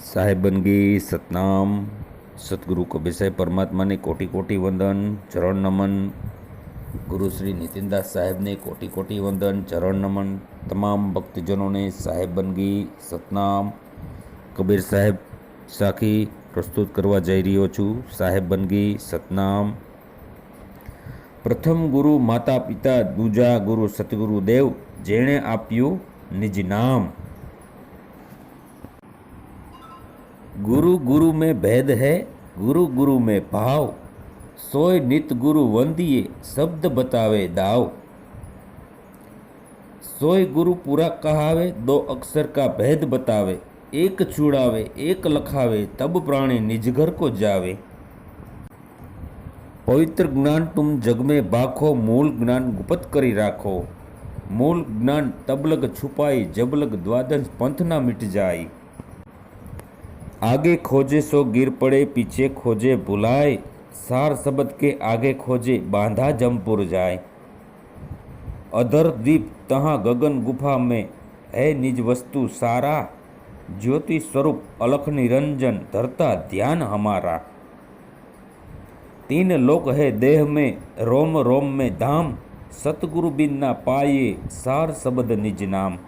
साहेबनगी सतनाम। सतगुरु कबीर साहेब परमात्मा ने कोटि कोटि वंदन, चरण नमन। गुरु श्री नितिनदास साहेब ने कोटि कोटि वंदन, चरण नमन। तमाम भक्तजनों ने साहेबनगी सतनाम कबीर साहेब साखी प्रस्तुत करवा जई रह्यो छुं। साहेबनगी सतनाम। प्रथम गुरु माता पिता, दूजा गुरु सतगुरु देव, जेणे आप्યું निज नाम। गुरु गुरु में भेद है, गुरु गुरु में भाव, सोय नित गुरु वंदिए, शब्द बतावे दाव। सोय गुरु पूरा कहावे, दो अक्षर का भेद बतावे, एक छुड़ावे एक लखावे, तब प्राणी निज घर को जावे। पवित्र ज्ञान तुम जग में बाखो, मूल ज्ञान गुप्त करी राखो। मूल ज्ञान तब लग छुपाई, जब लग द्वादश पंथ ना मिट जाई। आगे खोजे सो गिर पड़े, पीछे खोजे भुलाए, सार शब्द के आगे खोजे बांधा जमपुर जाए। अधर द्वीप तहाँ गगन गुफा में है निज वस्तु सारा, ज्योति स्वरूप अलख निरंजन धरता ध्यान हमारा। तीन लोक है देह में, रोम रोम में धाम, सतगुरु बिन ना पाए सार शब्द निज नाम।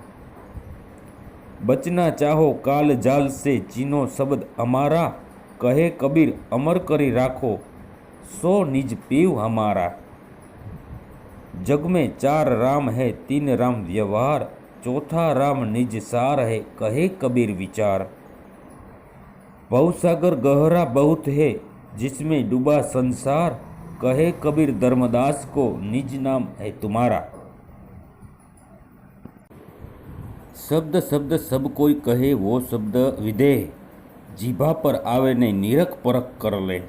बचना चाहो काल जाल से, चीनो शब्द हमारा, कहे कबीर अमर करी राखो, सो निज पीव हमारा। जग में चार राम है, तीन राम व्यवहार, चौथा राम निज सार है, कहे कबीर विचार। भवसागर गहरा बहुत है, जिसमें डूबा संसार, कहे कबीर धर्मदास को निज नाम है तुम्हारा। शब्द शब्द सब कोई कहे, वो शब्द विदेह, जीभा पर आवे ने निरख परख कर ले।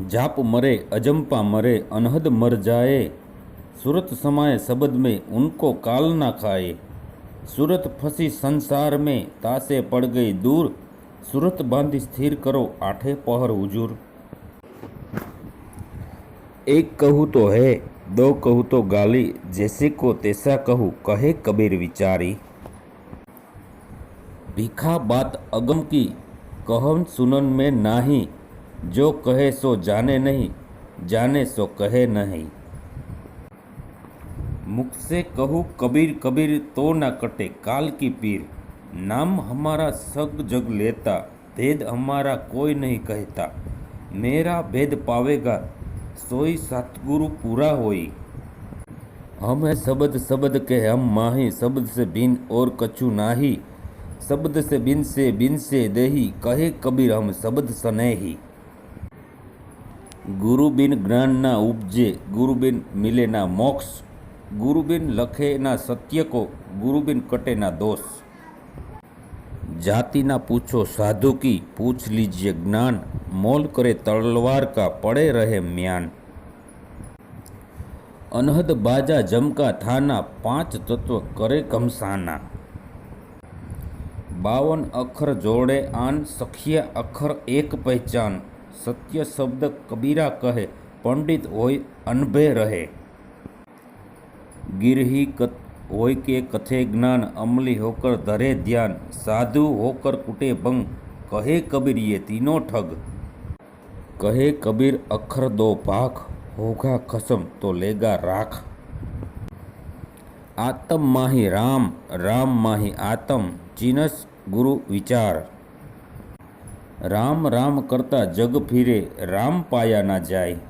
जाप मरे अजंपा मरे, अनहद मर जाए, सूरत समाये शब्द में उनको काल ना खाए। सूरत फंसी संसार में, तासे पड़ गई दूर, सूरत बांधी स्थिर करो आठे पहर हुजूर। एक कहूँ तो है, दो कहूँ तो गाली, जैसे को तैसा कहूँ, कहे कबीर विचारी। भीखा बात अगम की, कहन सुनन में नाही, जो कहे सो जाने नहीं, जाने सो कहे नहीं। मुख से कहूँ कबीर कबीर तो ना कटे काल की पीर, नाम हमारा सग जग लेता, भेद हमारा कोई नहीं कहता। मेरा भेद पावेगा, सोई सतगुरु पूरा होई। हम है शब्द शब्द के हम माही, शब्द से भिन्न और कछु नाही, शब्द से बिन से देही, कहे कबीर हम शब्द सनेही। गुरु बिन ज्ञान ना उपजे, गुरु बिन मिले ना मोक्ष, गुरु बिन लखे ना सत्य को, गुरु बिन कटे ना दोष। जाति ना पूछो साधु की, पूछ लीजिए ज्ञान, मोल करे तलवार का, पड़े रहे म्यान। अनहद बाजा जमका थाना, पांच तत्व करे घमसाना। 52 अक्षर जोड़े आन, सखिया अक्षर एक पहचान। सत्य शब्द कबीरा कहे, पंडित होय अनभे रहे। गिरही होय के कथे ज्ञान, अमली होकर धरे ध्यान, साधु होकर कुटे भंग, कहे कबीर ये तीनों ठग। कहे कबीर अक्षर दो पाख, होगा खसम तो लेगा राख। आत्म माही राम, राम माही आत्म, चीनस गुरु विचार। राम राम करता जग फिरे, राम पाया ना जाए।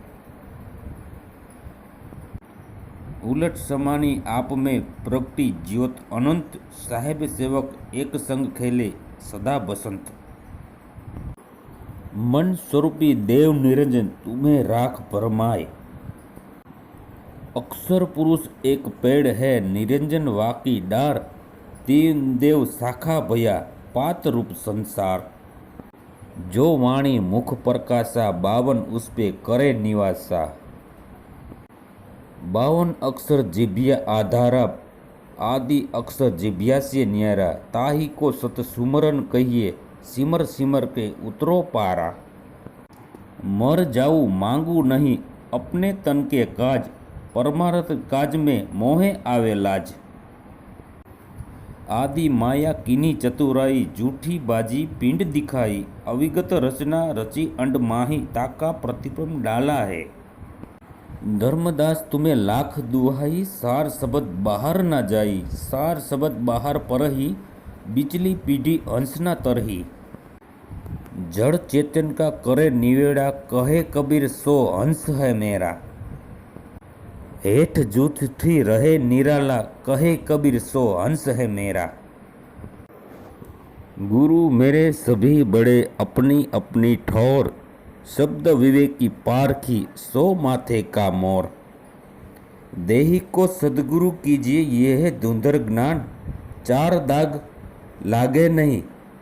उलट समानी आप में प्रगटी ज्योत अनंत, साहेब सेवक एक संग खेले सदा बसंत। मन स्वरूपी देव निरंजन तुम्हें राख भरमाए। अक्षर पुरुष एक पेड़ है, निरंजन वाकी डार, तीन देव शाखा भया, पात रूप संसार। जो वाणी मुख प्रकाशा, 52 उस पे करे निवासा। 52 अक्षर जिभ्या आधारा, आदि अक्षर जिभ्या से न्यारा, ताही को सत सुमरन कहिए, सिमर सिमर के उतरो पारा। मर जाऊ मांगू नहीं, अपने तन के काज, परमार्थ काज में मोहे आवे लाज। आदि माया कीनी चतुराई झूठी बाजी पिंड दिखाई अविगत रचना रची अंड माही ताका प्रतिपम डाला है। धर्मदास तुम्हें लाख दुहाई सार शब्द बाहर ना जाई सार शब्द बाहर परही बिचली पीढ़ी हंसना तरही। जड़ चेतन का करे निवेड़ा कहे कबीर सो हंस है मेरा हेठ जूथ थी रहे निराला कहे कबीर सो हंस है मेरा। गुरु मेरे सभी बड़े अपनी अपनी ठोर शब्द विवेकी पारखी सो माथे का मोर। देही को सदगुरु कीजिए ये है धुंधर ज्ञान चार दाग लागे नहीं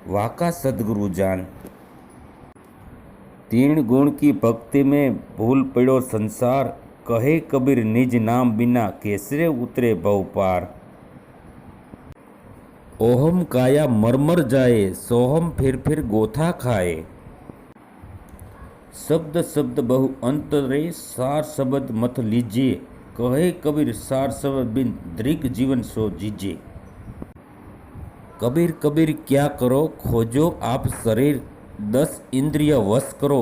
वाका सदगुरु जान। तीन गुण की भक्ति में भूल पड़ो संसार कहे कबीर निज नाम बिना केसरे उतरे भव पार। ओहम काया मरमर जाए सोहम फिर गोथा खाए शब्द शब्द बहु अंतरे सार शब्द मत लीजिए कहे कबीर सार शब्द बिन दृग जीवन सो जीजे। कबीर कबीर क्या करो खोजो आप शरीर 10 इंद्रिय वश करो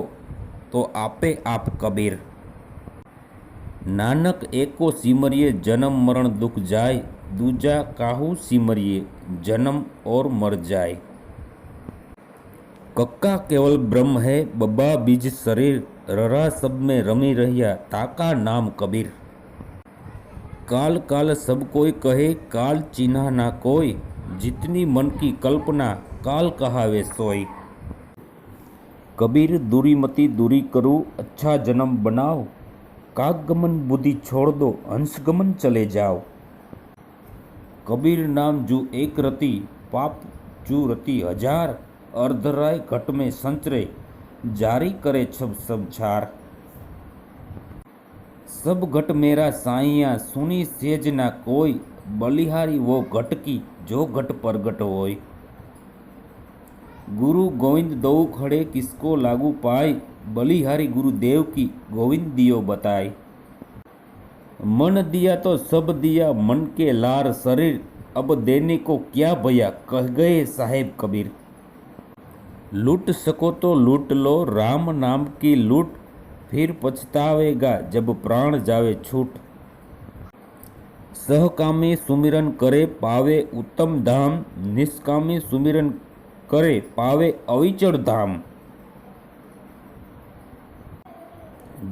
तो आपे आप कबीर। नानक एको सिमरिए जन्म मरण दुख जाय दूजा काहू सिमरिए जन्म और मर जाए। कक्का केवल ब्रह्म है बब्बा बीज शरीर ररा सब में रमी रहिया ताका नाम कबीर। काल काल सब कोई कहे काल चिन्हा ना कोई जितनी मन की कल्पना काल कहावे सोई। कबीर दूरी मती दूरी करूँ अच्छा जन्म बनाओ कागगमन बुद्धि छोड़ दो हंसगमन चले जाओ। कबीर नाम जू एक रति पाप जू रति हजार अर्धराय घट में संचरे जारी करे सब छार। सब घट मेरा साइया सुनी सेज ना कोई बलिहारी वो घट की जो घट प्रगट होय। गुरु गोविंद दो खड़े किसको लागू पाए बलिहारी गुरुदेव की गोविंद दियो बताए। मन दिया तो सब दिया मन के लार शरीर अब देने को क्या भैया कह गए साहेब कबीर। लूट सको तो लूट लो राम नाम की लूट फिर पछतावेगा जब प्राण जावे छूट। सहकामी सुमिरन करे पावे उत्तम धाम निष्कामी सुमिरन करे पावे अविचल धाम।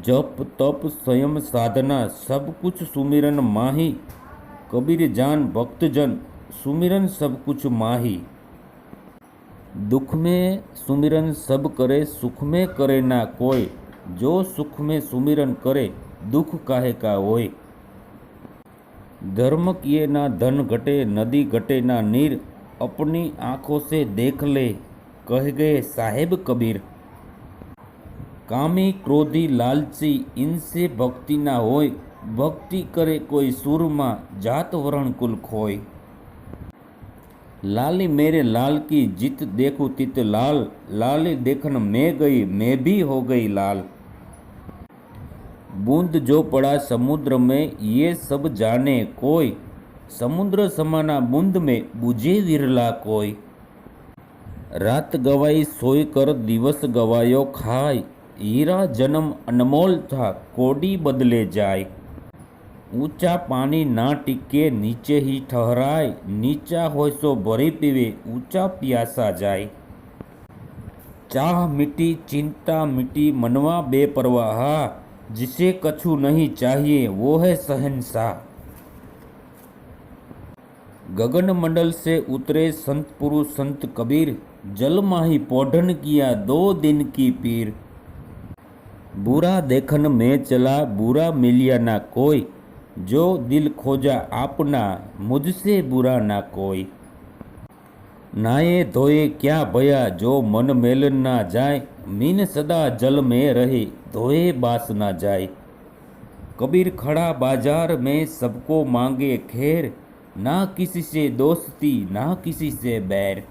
जप तप स्वयं साधना सब कुछ सुमिरन माही कबीर जान भक्तजन सुमिरन सब कुछ माही। दुख में सुमिरन सब करे सुख में करे ना कोई जो सुख में सुमिरन करे दुख काहे का होय। धर्म किए ना धन घटे नदी घटे ना नीर अपनी आँखों से देख ले कह गए साहेब कबीर। कामी क्रोधी लालची इनसे भक्ति ना होय भक्ति करे कोई सूरमा जात वरण कुल खोय। लाली मेरे लाल की जित देखूं तित लाल लाली देखन मैं गई मैं भी हो गई लाल। बूंद जो पड़ा समुद्र में ये सब जाने कोई समुद्र समाना बूंद में बुझे विरला कोई। रात गवाई सोई कर दिवस गवायो खाय हीरा जन्म अनमोल था कोडी बदले जाए। ऊंचा पानी ना टिके नीचे ही ठहराए नीचा होय सो भरी पीवे ऊंचा प्यासा जाए। चाह मिटी चिंता मिटी मनवा बेपरवाह जिसे कछु नहीं चाहिए वो है शहंशाह। गगन मंडल से उतरे संत पुरुष संत कबीर जल माही पौधन किया 2 दिन की पीर। बुरा देखन में चला बुरा मिलिया ना कोई जो दिल खोजा आपना मुझसे बुरा ना कोई। नाये धोए क्या भया जो मन मेलन ना जाए मीन सदा जल में रहे धोए बास ना जाए। कबीर खड़ा बाजार में सबको मांगे खैर ना किसी से दोस्ती ना किसी से बैर।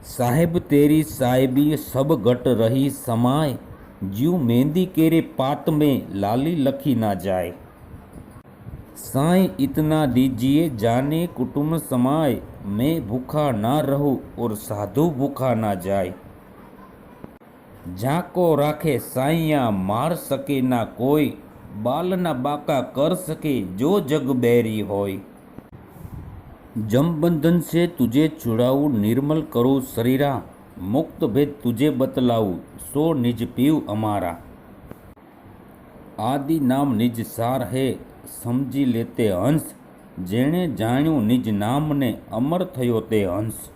साहेब तेरी साहिबी सब घट रही समाए ज्यों मेहंदी केरे पात में लाली लखी ना जाए। साईं इतना दीजिए जाने कुटुंब समाए, मैं भूखा ना रहूं और साधु भूखा ना जाए। झांको राखे साइया मार सके ना कोई, बालना बाका कर सके जो जग बैरी होय। जमबंधन से तुझे छुड़ाऊं निर्मल करूं शरीरा, मुक्त भेद तुझे बतलाऊं सो निज पीव अमारा। आदि नाम निज सार है समझी लेते हंस, जेणे जाण्यू निज नाम ने अमर थयो ते हंस।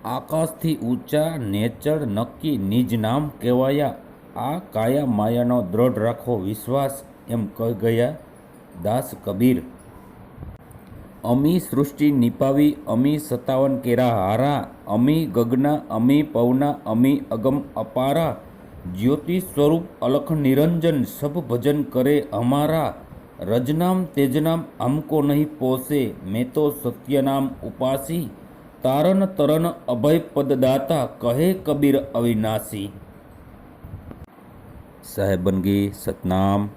आकाशथी ऊंचा नेचर नक्की निज नाम कहेवाया, आ काया मायानो दृढ़ राखो विश्वास एम कही गया दास कबीर। अमी सृष्टि निपावी अमी 57 केरा हारा, अमी गगना अमी पवना अमी अगम अपारा। ज्योति स्वरूप अलख निरंजन सब भजन करे हमारा। रजनाम तेजनाम हमको नहीं पोसे, मैं तो सत्यनाम उपासी। तारन तरन अभय पददाता कहे कबीर अविनाशी। साहेबनगी सतनाम।